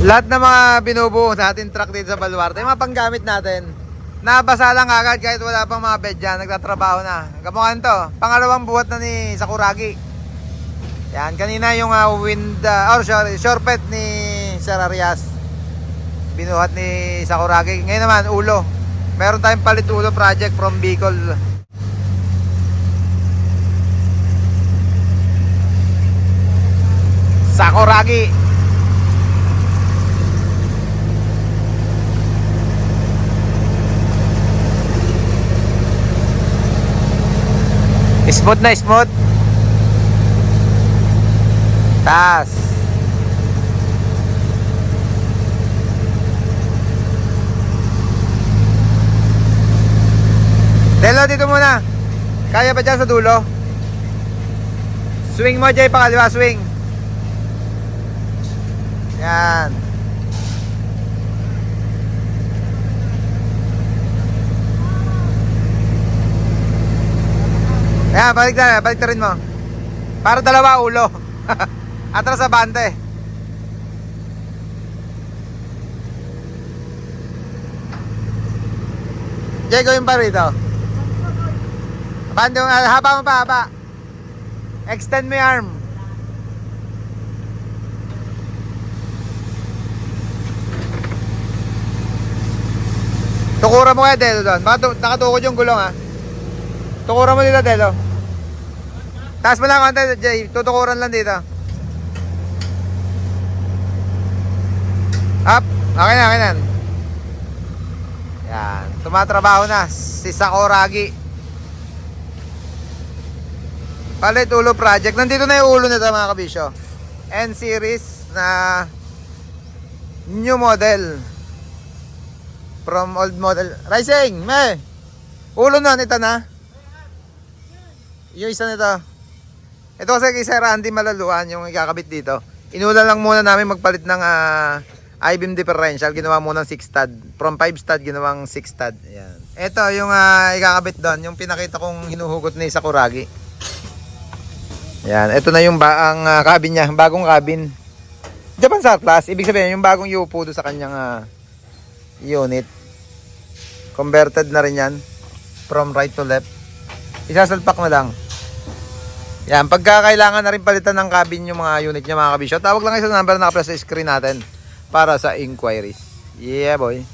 Lahat ng mga binubuo natin truck dito sa Baluarte, yung mga panggamit natin, nabasa lang agad kahit wala pang mga bed dyan, nagtatrabaho na. Kamukhan to, pangalawang buhat na ni Sakuragi. Yan, kanina yung shore pet ni Sir Arias. Binuhat ni Sakuragi. Ngayon naman, ulo. Meron tayong palit ulo project from Bicol. Sakuragi. Smooth na smooth. Taas. Delo, dito muna. Kaya ba dyan sa dulo? Swing mo, Jay, pakaliwa, swing. Yan. Ayan, balik na rin mo. Para dalawa ulo. Atras sa bante. Jay, gawin pa rito. Bante mo, haba mo pa, haba. Extend mo yung arm. Tukuran mo kaya, Delo, doon. Nakatukod yung gulong, ha. Tukuran mo dito, Delo. Taas mo lang konti, Jay. Tutukuran lang dito. Up. Okay na, okay na. Yan. Tumatrabaho na si Sakuragi. Palit ulo project. Nandito na yung ulo nito, mga kabisyo. N-series na new model. From old model. Rising! Me! Ulo na, ito na. Yung isa nito. Ito kasi kay Sir Randy Malaluan yung ikakabit dito. Inulan lang muna namin magpalit ng I-beam differential. Ginawa muna ng 6 stud. From 5 stud, ginawang 6 stud. Ayan. Ito yung ikakabit doon. Yung pinakita kong hinuhugot ni Sakuragi. Ayan. Ito na yung cabin niya. Bagong cabin. Japan surplus. Ibig sabihin yung bagong yupo doon sa kanyang unit. Converted na rin yan. From right to left. Isasalpak mo lang. Yan, pagka kailangan na rin palitan ng cabin yung mga unit niya, mga kabisyo, tawag lang kayo sa number na naka-press sa screen natin para sa inquiries. Yeah, boy.